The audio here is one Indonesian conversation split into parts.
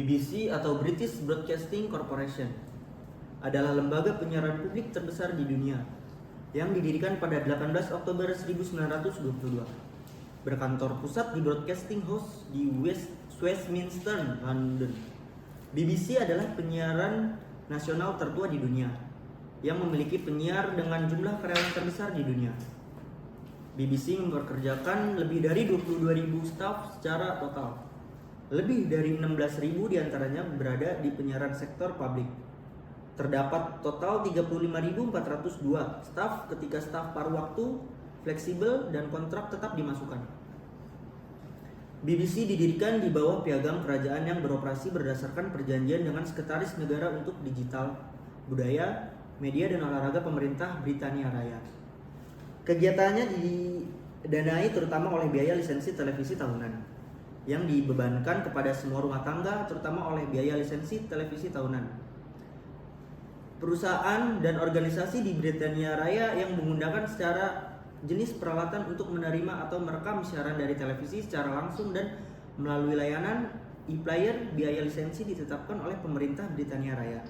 BBC atau British Broadcasting Corporation adalah lembaga penyiaran publik terbesar di dunia yang didirikan pada 18 Oktober 1922. Berkantor pusat di Broadcasting House di Westminster, London. BBC adalah penyiaran nasional tertua di dunia yang memiliki penyiar dengan jumlah karyawan terbesar di dunia. BBC mempekerjakan lebih dari 22.000 staf secara total. Lebih dari 16.000 diantaranya berada di penyiaran sektor publik. Terdapat total 35.402 staf ketika staf paruh waktu, fleksibel, dan kontrak tetap dimasukkan. BBC didirikan di bawah piagam kerajaan yang beroperasi berdasarkan perjanjian dengan Sekretaris Negara untuk Digital, Budaya, Media, dan Olahraga Pemerintah Britania Raya. Kegiatannya didanai terutama oleh biaya lisensi televisi tahunan yang dibebankan kepada semua rumah tangga, terutama oleh biaya lisensi televisi tahunan. Perusahaan dan organisasi di Britania Raya yang menggunakan secara jenis peralatan untuk menerima atau merekam siaran dari televisi secara langsung dan melalui layanan e-player, biaya lisensi ditetapkan oleh pemerintah Britania Raya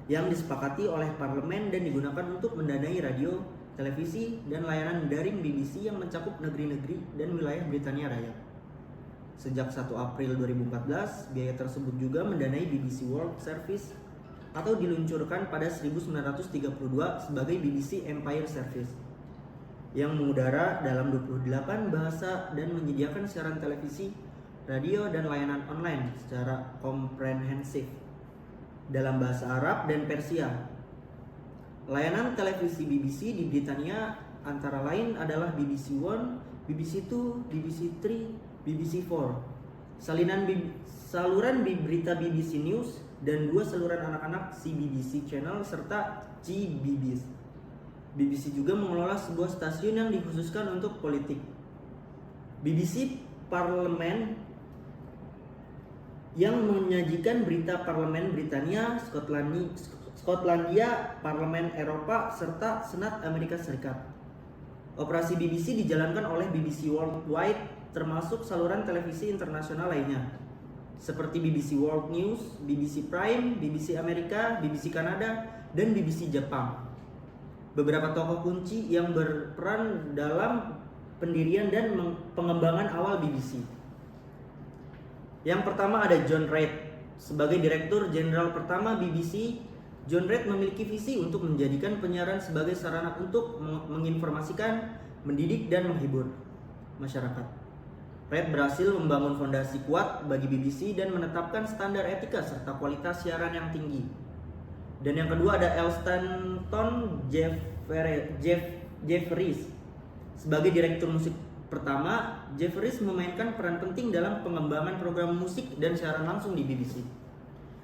yang disepakati oleh parlemen dan digunakan untuk mendanai radio, televisi, dan layanan daring BBC yang mencakup negeri-negeri dan wilayah Britania Raya. Sejak 1 April 2014, biaya tersebut juga mendanai BBC World Service atau diluncurkan pada 1932 sebagai BBC Empire Service yang mengudara dalam 28 bahasa dan menyediakan siaran televisi, radio, dan layanan online secara komprehensif dalam bahasa Arab dan Persia. Layanan televisi BBC di Britania antara lain adalah BBC One, BBC Two, BBC Three, BBC Four, saluran berita BBC News, dan 2 saluran anak-anak CBBC Channel serta GBBC. BBC juga mengelola sebuah stasiun yang dikhususkan untuk politik. BBC Parlemen yang menyajikan berita Parlemen Britania, Skotlandia, Parlemen Eropa, serta Senat Amerika Serikat. Operasi BBC dijalankan oleh BBC Worldwide, termasuk saluran televisi internasional lainnya, seperti BBC World News, BBC Prime, BBC Amerika, BBC Kanada, dan BBC Jepang. Beberapa tokoh kunci yang berperan dalam pendirian dan pengembangan awal BBC. Yang pertama ada John Reid. Sebagai Direktur Jenderal pertama BBC, John Reid memiliki visi untuk menjadikan penyiaran sebagai sarana untuk menginformasikan, mendidik, dan menghibur masyarakat. Reid berhasil membangun fondasi kuat bagi BBC dan menetapkan standar etika serta kualitas siaran yang tinggi. Dan yang kedua ada L. Stanton Jeffries. Sebagai Direktur Musik pertama, Jeffries memainkan peran penting dalam pengembangan program musik dan siaran langsung di BBC.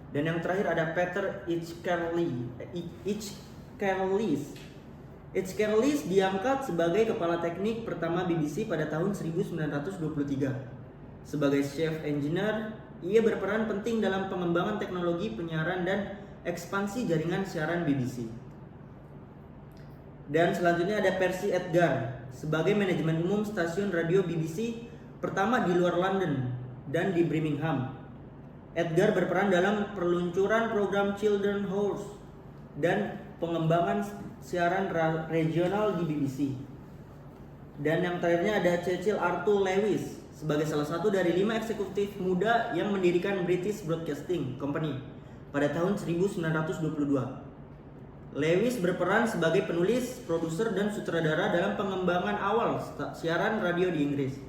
Dan yang terakhir ada Peter Hitchcallies diangkat sebagai kepala teknik pertama BBC pada tahun 1923. Sebagai chief engineer, ia berperan penting dalam pengembangan teknologi penyiaran dan ekspansi jaringan siaran BBC. Dan selanjutnya ada Percy Edgar sebagai manajemen umum stasiun radio BBC pertama di luar London dan di Birmingham. Edgar berperan dalam peluncuran program Children's Hours dan pengembangan siaran regional di BBC. Dan yang terakhirnya ada Cecil Arthur Lewis sebagai salah satu dari 5 eksekutif muda yang mendirikan British Broadcasting Company pada tahun 1922. Lewis berperan sebagai penulis, produser, dan sutradara dalam pengembangan awal siaran radio di Inggris.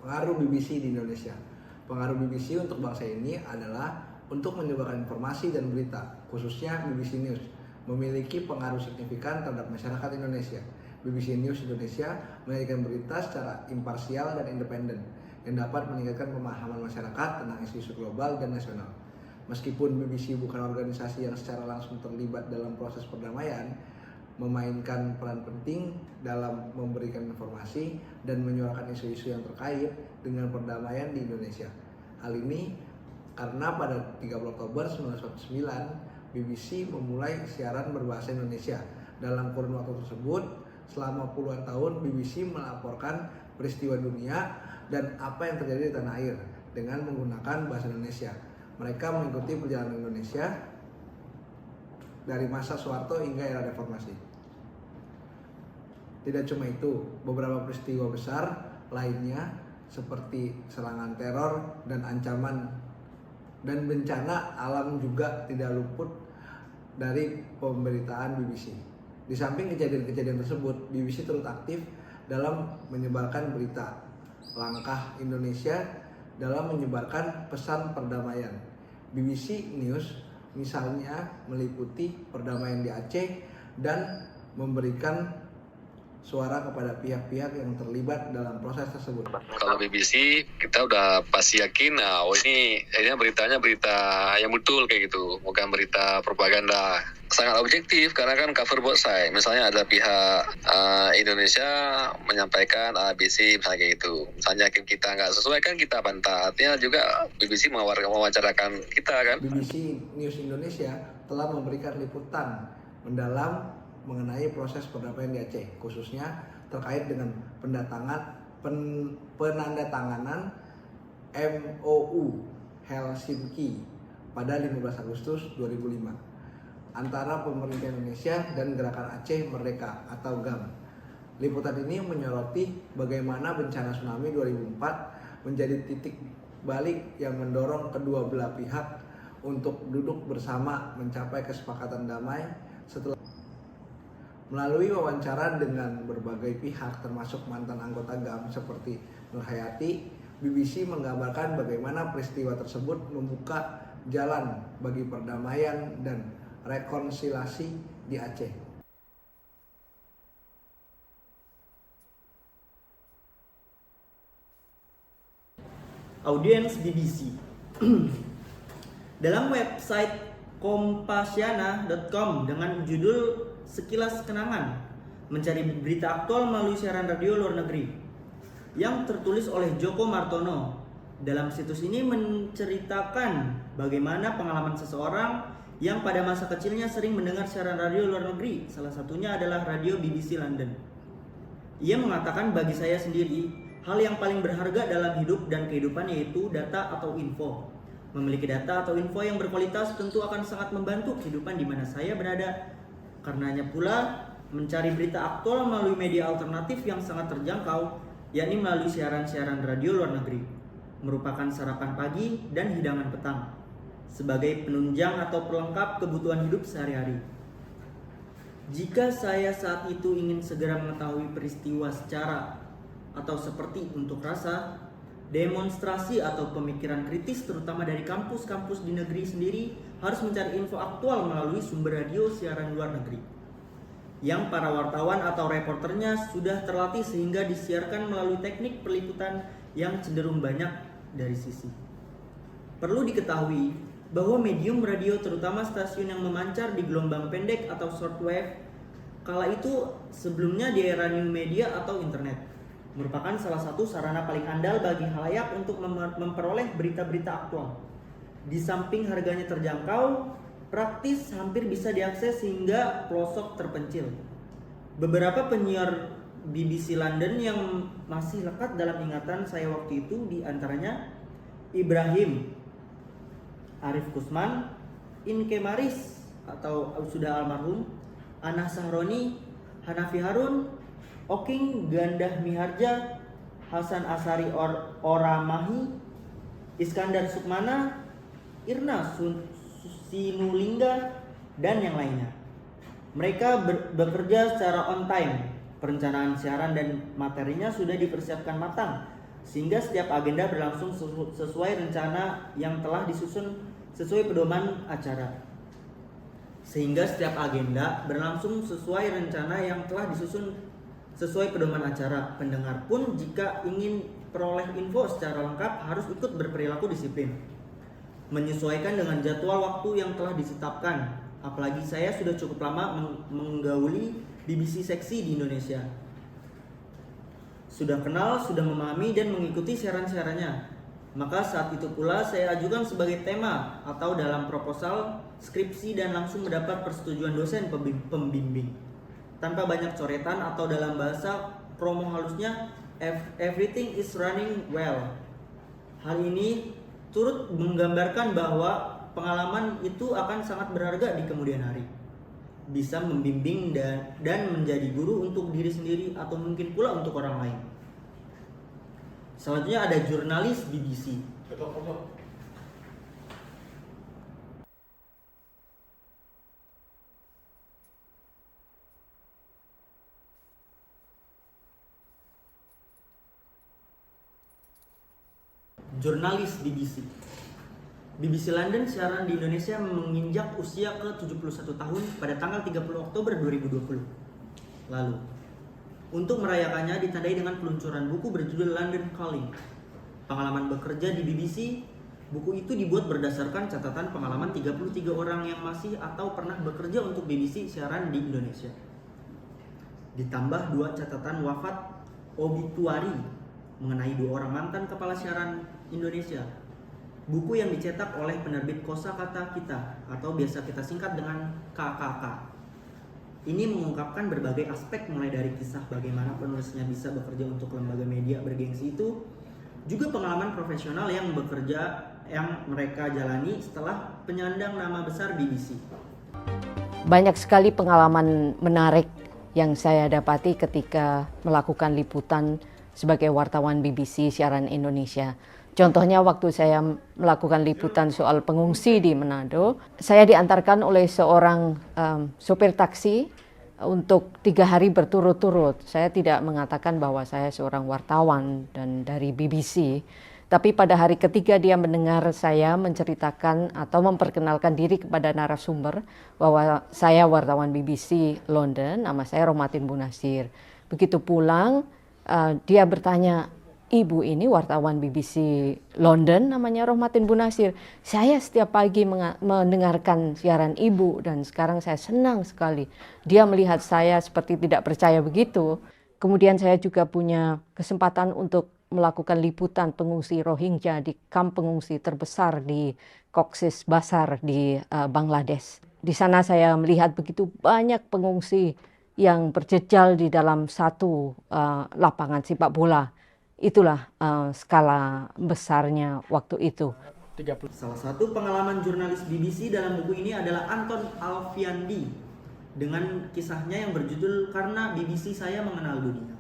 Pengaruh BBC di Indonesia. Pengaruh BBC untuk bangsa ini adalah untuk menyebarkan informasi dan berita, khususnya BBC News, memiliki pengaruh signifikan terhadap masyarakat Indonesia. BBC News Indonesia menyajikan berita secara imparsial dan independen yang dapat meningkatkan pemahaman masyarakat tentang isu-isu global dan nasional. Meskipun BBC bukan organisasi yang secara langsung terlibat dalam proses perdamaian, memainkan peran penting dalam memberikan informasi dan menyuarakan isu-isu yang terkait dengan perdamaian di Indonesia. Hal ini karena pada 30 Oktober 1949, BBC memulai siaran berbahasa Indonesia. Dalam kurun waktu tersebut, selama puluhan tahun BBC melaporkan peristiwa dunia dan apa yang terjadi di tanah air dengan menggunakan bahasa Indonesia. Mereka mengikuti perjalanan Indonesia dari masa Soeharto hingga era reformasi. Tidak cuma itu, beberapa peristiwa besar lainnya seperti serangan teror dan ancaman dan bencana alam juga tidak luput dari pemberitaan BBC. Di samping kejadian-kejadian tersebut, BBC turut aktif dalam menyebarkan berita. Langkah Indonesia dalam menyebarkan pesan perdamaian. BBC News misalnya meliputi perdamaian di Aceh dan memberikan suara kepada pihak-pihak yang terlibat dalam proses tersebut. Kalau BBC kita udah pasti yakin, ini beritanya berita yang betul kayak gitu, bukan berita propaganda. Sangat objektif karena kan cover both side. Misalnya ada pihak Indonesia menyampaikan ABC misalnya kayak gitu. Misalnya kita nggak sesuai kan kita bantah. Artinya juga BBC mewawancarakan kita kan. BBC News Indonesia telah memberikan liputan mendalam mengenai proses perdamaian di Aceh, khususnya terkait dengan penandatanganan MOU Helsinki pada 15 Agustus 2005 antara pemerintah Indonesia dan Gerakan Aceh Merdeka atau GAM. Liputan ini menyoroti bagaimana bencana tsunami 2004 menjadi titik balik yang mendorong kedua belah pihak untuk duduk bersama mencapai kesepakatan damai. Setelah melalui wawancara dengan berbagai pihak termasuk mantan anggota GAM seperti Nur Hayati, BBC menggambarkan bagaimana peristiwa tersebut membuka jalan bagi perdamaian dan rekonsiliasi di Aceh. Audiens BBC. Dalam website kompasiana.com dengan judul Sekilas Kenangan, mencari berita aktual melalui siaran radio luar negeri, yang tertulis oleh Joko Martono. Dalam situs ini menceritakan bagaimana pengalaman seseorang yang pada masa kecilnya sering mendengar siaran radio luar negeri, salah satunya adalah radio BBC London. Ia mengatakan, bagi saya sendiri, hal yang paling berharga dalam hidup dan kehidupan yaitu data atau info. Memiliki data atau info yang berkualitas tentu akan sangat membantu kehidupan di mana saya berada. Karenanya pula, mencari berita aktual melalui media alternatif yang sangat terjangkau, yakni melalui siaran-siaran radio luar negeri, merupakan sarapan pagi dan hidangan petang, sebagai penunjang atau pelengkap kebutuhan hidup sehari-hari. Jika saya saat itu ingin segera mengetahui peristiwa secara atau seperti untuk rasa, demonstrasi atau pemikiran kritis terutama dari kampus-kampus di negeri sendiri harus mencari info aktual melalui sumber radio siaran luar negeri yang para wartawan atau reporternya sudah terlatih sehingga disiarkan melalui teknik peliputan yang cenderung banyak dari sisi. Perlu diketahui bahwa medium radio terutama stasiun yang memancar di gelombang pendek atau shortwave kala itu sebelumnya di era new media atau internet merupakan salah satu sarana paling andal bagi khalayak untuk memperoleh berita-berita aktual. Di samping harganya terjangkau, praktis hampir bisa diakses hingga pelosok terpencil. Beberapa penyiar BBC London yang masih lekat dalam ingatan saya waktu itu di antaranya Ibrahim Arif Kusman, Inke Maris atau sudah almarhum, Anah Sahroni, Hanafi Harun, Oking Gandah Miharja, Hasan Asari Oramahi, Iskandar Sukmana, Irna Sinulingga, dan yang lainnya. Mereka bekerja secara on time. Perencanaan siaran dan materinya sudah dipersiapkan matang, sehingga setiap agenda berlangsung sesuai rencana yang telah disusun sesuai pedoman acara. Pendengar pun jika ingin peroleh info secara lengkap harus ikut berperilaku disiplin, menyesuaikan dengan jadwal waktu yang telah ditetapkan. Apalagi saya sudah cukup lama menggauli BBC seksi di Indonesia. Sudah kenal, sudah memahami dan mengikuti siaran-siarannya. Maka saat itu pula saya ajukan sebagai tema atau dalam proposal skripsi dan langsung mendapat persetujuan dosen pembimbing. Tanpa banyak coretan atau dalam bahasa promo halusnya, everything is running well. Hal ini turut menggambarkan bahwa pengalaman itu akan sangat berharga di kemudian hari. Bisa membimbing dan menjadi guru untuk diri sendiri atau mungkin pula untuk orang lain. Selanjutnya ada jurnalis BBC. Jurnalis BBC. BBC London siaran di Indonesia menginjak usia ke-71 tahun pada tanggal 30 Oktober 2020 lalu. Untuk merayakannya ditandai dengan peluncuran buku berjudul London Calling. Pengalaman bekerja di BBC, buku itu dibuat berdasarkan catatan pengalaman 33 orang yang masih atau pernah bekerja untuk BBC siaran di Indonesia. Ditambah 2 catatan wafat obituari mengenai 2 orang mantan kepala siaran Indonesia. Buku yang dicetak oleh penerbit Kosakata Kita atau biasa kita singkat dengan KKK. Ini mengungkapkan berbagai aspek mulai dari kisah bagaimana penulisnya bisa bekerja untuk lembaga media bergengsi itu, juga pengalaman profesional yang mereka jalani setelah penyandang nama besar BBC. Banyak sekali pengalaman menarik yang saya dapati ketika melakukan liputan sebagai wartawan BBC siaran Indonesia. Contohnya waktu saya melakukan liputan soal pengungsi di Manado, saya diantarkan oleh seorang sopir taksi untuk 3 hari berturut-turut. Saya tidak mengatakan bahwa saya seorang wartawan dan dari BBC, tapi pada hari ketiga dia mendengar saya menceritakan atau memperkenalkan diri kepada narasumber bahwa saya wartawan BBC London, nama saya Rohmatin Bunasir. Begitu pulang, dia bertanya, "Ibu ini wartawan BBC London, namanya Rohmatin Bunasir. Saya setiap pagi mendengarkan siaran ibu dan sekarang saya senang sekali." Dia melihat saya seperti tidak percaya begitu. Kemudian saya juga punya kesempatan untuk melakukan liputan pengungsi Rohingya di kamp pengungsi terbesar di Cox's Bazar di Bangladesh. Di sana saya melihat begitu banyak pengungsi yang berjejal di dalam satu lapangan sepak bola. Itulah skala besarnya waktu itu. Salah satu pengalaman jurnalis BBC dalam buku ini adalah Anton Alfiandi dengan kisahnya yang berjudul Karena BBC Saya Mengenal Dunia.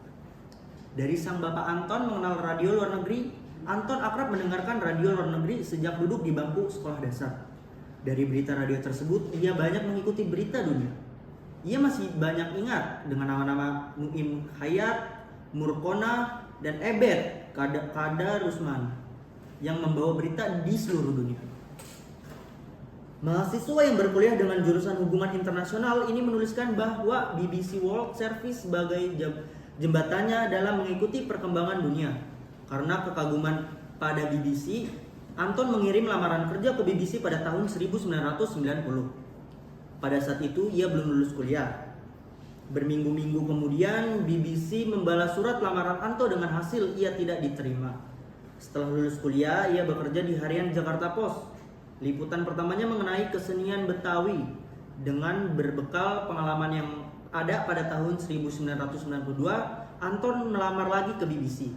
Dari sang bapak Anton mengenal radio luar negeri, Anton akrab mendengarkan radio luar negeri sejak duduk di bangku sekolah dasar. Dari berita radio tersebut, ia banyak mengikuti berita dunia. Ia masih banyak ingat dengan nama-nama Nuim Hayat, Murkona, dan Ebet Kadarusman yang membawa berita di seluruh dunia. Mahasiswa yang berkuliah dengan jurusan hubungan internasional ini menuliskan bahwa BBC World Service sebagai jembatannya dalam mengikuti perkembangan dunia. Karena kekaguman pada BBC, Anton mengirim lamaran kerja ke BBC pada tahun 1990. Pada saat itu ia belum lulus kuliah. Berminggu-minggu kemudian, BBC membalas surat lamaran Anto dengan hasil ia tidak diterima. Setelah lulus kuliah, ia bekerja di harian Jakarta Post. Liputan pertamanya mengenai kesenian Betawi dengan berbekal pengalaman yang ada pada tahun 1992, Anton melamar lagi ke BBC.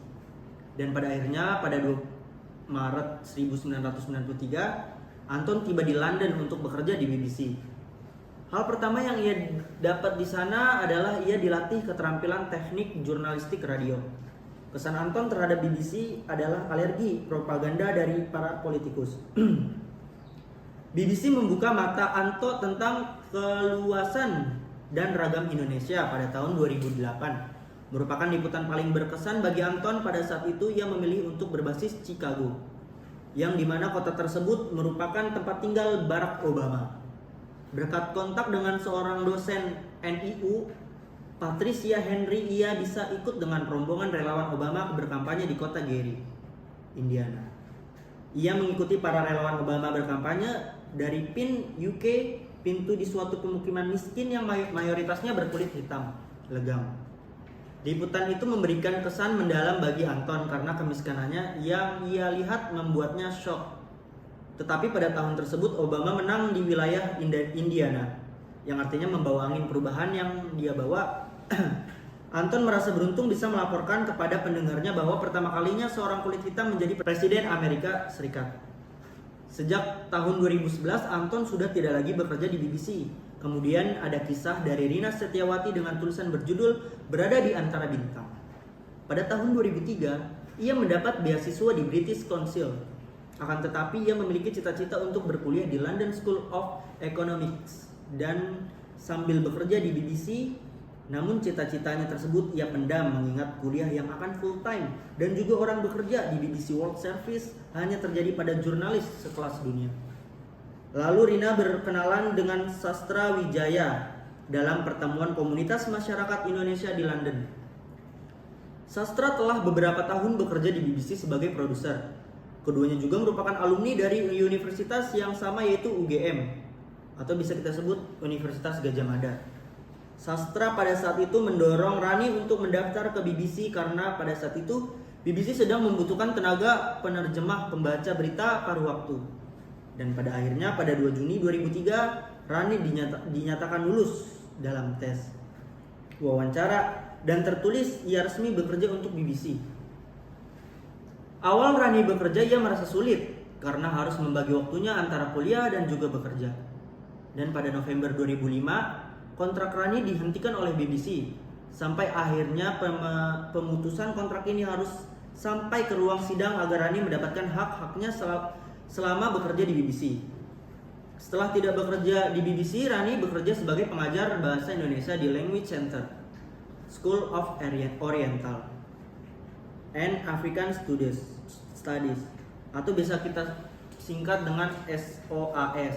Dan pada akhirnya pada 2 Maret 1993, Anton tiba di London untuk bekerja di BBC. Hal pertama yang ia dapat di sana adalah ia dilatih keterampilan teknik jurnalistik radio. Kesan Anton terhadap BBC adalah alergi propaganda dari para politikus. BBC membuka mata Anto tentang keluasan dan ragam Indonesia pada tahun 2008. Merupakan liputan paling berkesan bagi Anton pada saat itu ia memilih untuk berbasis Chicago, yang dimana kota tersebut merupakan tempat tinggal Barack Obama. Berkat kontak dengan seorang dosen NIU, Patricia Henry, ia bisa ikut dengan rombongan relawan Obama berkampanye di kota Gary, Indiana. Ia mengikuti para relawan Obama berkampanye dari PIN UK, pintu di suatu pemukiman miskin yang mayoritasnya berkulit hitam, legam. Liputan itu memberikan kesan mendalam bagi Anton karena kemiskinannya yang ia lihat membuatnya shock. Tetapi pada tahun tersebut Obama menang di wilayah Indiana, yang artinya membawa angin perubahan yang dia bawa Anton merasa beruntung bisa melaporkan kepada pendengarnya bahwa pertama kalinya seorang kulit hitam menjadi presiden Amerika Serikat. Sejak tahun 2011, Anton sudah tidak lagi bekerja di BBC. Kemudian ada kisah dari Rina Setiawati dengan tulisan berjudul Berada di Antara Bintang. Pada tahun 2003, ia mendapat beasiswa di British Council. Akan tetapi ia memiliki cita-cita untuk berkuliah di London School of Economics dan sambil bekerja di BBC. Namun cita-citanya tersebut ia pendam mengingat kuliah yang akan full time dan juga orang bekerja di BBC World Service hanya terjadi pada jurnalis sekelas dunia. Lalu Rina berkenalan dengan Sastra Wijaya dalam pertemuan komunitas masyarakat Indonesia di London. Sastra telah beberapa tahun bekerja di BBC sebagai produser. Keduanya juga merupakan alumni dari universitas yang sama yaitu UGM atau bisa kita sebut Universitas Gadjah Mada. Sastra pada saat itu mendorong Rani untuk mendaftar ke BBC karena pada saat itu BBC sedang membutuhkan tenaga penerjemah pembaca berita paruh waktu. Dan pada akhirnya pada 2 Juni 2003 Rani dinyatakan lulus dalam tes wawancara dan tertulis ia resmi bekerja untuk BBC. Awal Rani bekerja ia merasa sulit karena harus membagi waktunya antara kuliah dan juga bekerja. Dan pada November 2005 kontrak Rani dihentikan oleh BBC. Sampai akhirnya pemutusan kontrak ini harus sampai ke ruang sidang agar Rani mendapatkan hak-haknya selama bekerja di BBC. Setelah tidak bekerja di BBC, Rani bekerja sebagai pengajar bahasa Indonesia di Language Center, School of Oriental and African Studies atau bisa kita singkat dengan SOAS,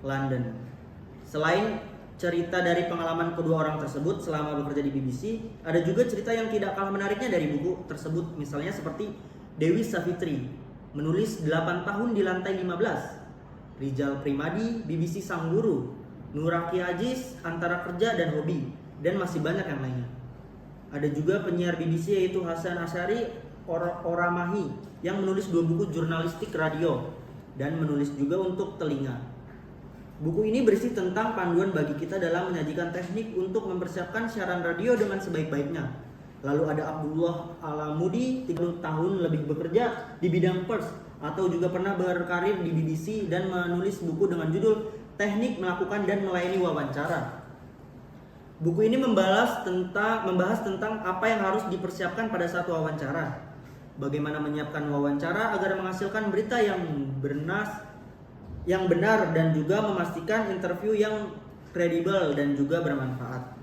London. Selain cerita dari pengalaman kedua orang tersebut selama bekerja di BBC, ada juga cerita yang tidak kalah menariknya dari buku tersebut. Misalnya seperti Dewi Savitri menulis 8 tahun di lantai 15, Rijal Primadi, BBC Sang Guru, Nuraki Aziz, Antara Kerja dan Hobi, dan masih banyak yang lainnya. Ada juga penyiar BBC yaitu Hasan Asyari Oramahi yang menulis 2 buku jurnalistik radio dan menulis juga untuk telinga. Buku ini berisi tentang panduan bagi kita dalam menyajikan teknik untuk mempersiapkan siaran radio dengan sebaik-baiknya. Lalu ada Abdullah Alamudi, 30 tahun lebih bekerja di bidang pers atau juga pernah berkarir di BBC dan menulis buku dengan judul Teknik Melakukan dan Melayani Wawancara. Buku ini membahas tentang apa yang harus dipersiapkan pada saat wawancara. Bagaimana menyiapkan wawancara agar menghasilkan berita yang benar dan juga memastikan interview yang kredibel dan juga bermanfaat.